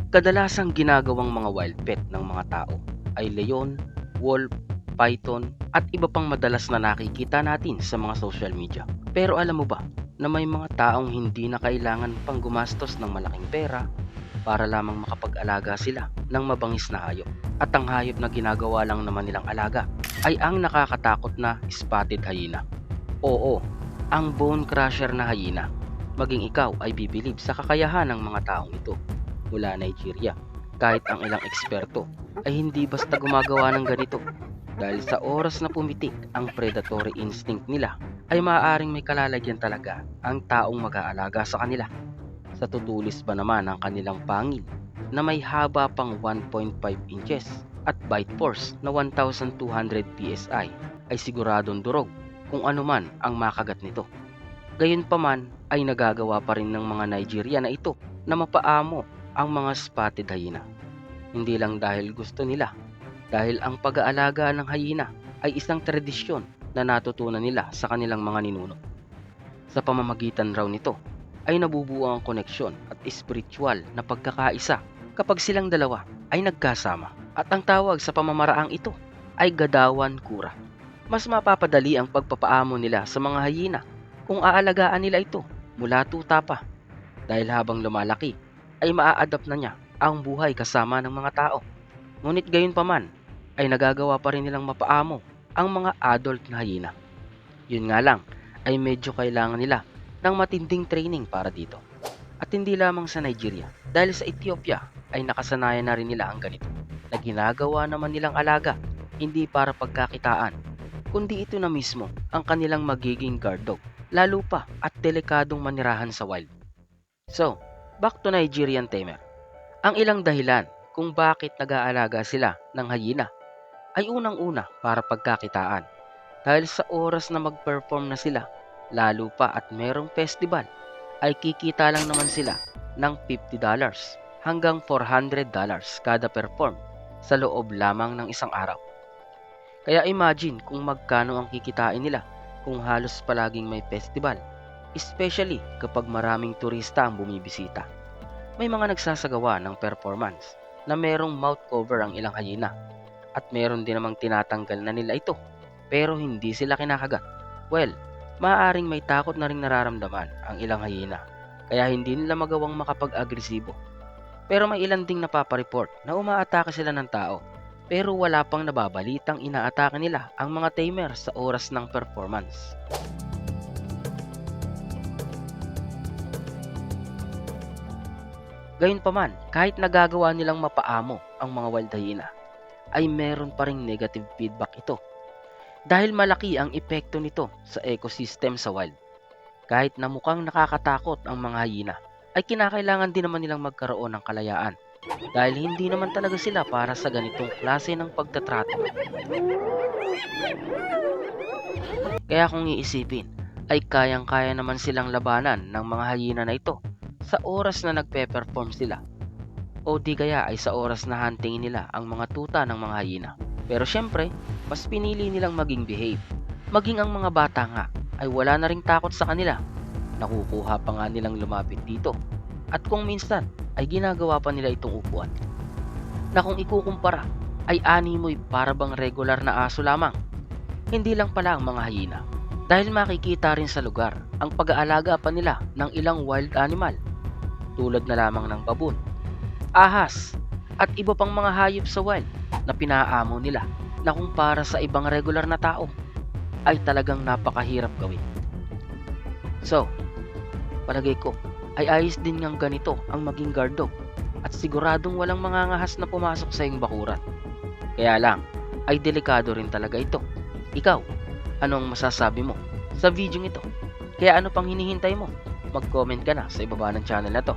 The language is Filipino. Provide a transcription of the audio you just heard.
Kadalasang ginagawang mga wild pet ng mga tao ay leon, wolf, python at iba pang madalas na nakikita natin sa mga social media. Pero alam mo ba na may mga taong hindi na kailangan pang gumastos ng malaking pera para lamang makapag-alaga sila ng mabangis na hayop. At ang hayop na ginagawa lang naman nilang alaga ay ang nakakatakot na spotted hyena. Oo, ang bone crusher na hyena. Maging ikaw ay bibilib sa kakayahan ng mga taong ito mula Nigeria. Kahit ang ilang eksperto ay hindi basta gumagawa ng ganito. Dahil sa oras na pumitik ang predatory instinct nila ay maaaring may kalalagyan talaga ang taong mag-aalaga sa kanila. Sa tutulis ba naman ang kanilang pangil na may haba pang 1.5 inches at bite force na 1,200 PSI ay siguradong durog kung ano man ang makagat nito. Gayunpaman ay nagagawa pa rin ng mga Nigerian na ito na mapaamo ang mga spotted hyena. Hindi lang dahil gusto nila, dahil ang pag-aalaga ng hyena ay isang tradisyon na natutunan nila sa kanilang mga ninuno. Sa pamamagitan raw nito ay nabubuo ang koneksyon at spiritual na pagkakaisa kapag silang dalawa ay nagkasama. At ang tawag sa pamamaraang ito ay Gadawan Kura. Mas mapapadali ang pagpapaamo nila sa mga hyena kung aalagaan nila ito mula tuta pa. Dahil habang lumalaki ay maa-adapt na niya ang buhay kasama ng mga tao. Ngunit gayon pa man ay nagagawa pa rin nilang mapaamo ang mga adult na hyena. Yun nga lang ay medyo kailangan nila ng matinding training para dito. At hindi lamang sa Nigeria, dahil sa Ethiopia ay nakasanayan na rin nila ang ganito, na ginagawa naman nilang alaga, hindi para pagkakitaan, kundi ito na mismo ang kanilang magiging guard dog, lalo pa at delikadong manirahan sa wild. So, back to Nigerian tamer. Ang ilang dahilan kung bakit nag-aalaga sila ng hyena ay unang-una para pagkakitaan. Dahil sa oras na mag-perform na sila, lalo pa at merong festival, ay kikita lang naman sila ng $50 hanggang $400 kada perform sa loob lamang ng isang araw. Kaya imagine kung magkano ang kikitain nila kung halos palaging may festival, especially kapag maraming turista ang bumibisita. May mga nagsasagawa ng performance na merong mouth cover ang ilang hyena at meron din namang tinatanggal na nila ito pero hindi sila kinakagat. Well, maaaring may takot na ring nararamdaman ang ilang hyena kaya hindi nila magawang makapag-agresibo. Pero may ilan ding napapareport na umaatake sila ng tao pero wala pang nababalitang inaatake nila ang mga tamer sa oras ng performance. Gayunpaman, kahit nagagawa nilang mapaamo ang mga wild hyena, ay meron pa ring negative feedback ito. Dahil malaki ang epekto nito sa ecosystem sa wild. Kahit na mukhang nakakatakot ang mga hyena, ay kinakailangan din naman nilang magkaroon ng kalayaan. Dahil hindi naman talaga sila para sa ganitong klase ng pagtatrato. Kaya kung iisipin, ay kayang-kaya naman silang labanan ng mga hyena na ito sa oras na nagpe-perform sila. O di kaya ay sa oras na huntingin nila ang mga tuta ng mga hyena. Pero syempre, mas pinili nilang maging behave. Maging ang mga bata nga ay wala na ring takot sa kanila. Nakukuha pa nga nilang lumapit dito. At kung minsan ay ginagawa pa nila itong upuan. Na kung ikukumpara ay animoy para bang regular na aso lamang. Hindi lang pala ang mga hyena. Dahil makikita rin sa lugar ang pag-aalaga pa nila ng ilang wild animal. Tulad na lamang ng baboon, ahas, at iba pang mga hayop sa wild na pinaamo nila na kung para sa ibang regular na tao ay talagang napakahirap gawin. So, palagay ko ay ayos din ngang ganito ang maging guard dog at siguradong walang mangangahas na pumasok sa iyong bakuran. Kaya lang, ay delikado rin talaga ito. Ikaw, ano ang masasabi mo sa video ito? Kaya ano pang hinihintay mo? Mag-comment ka na sa ibaba ng channel na to.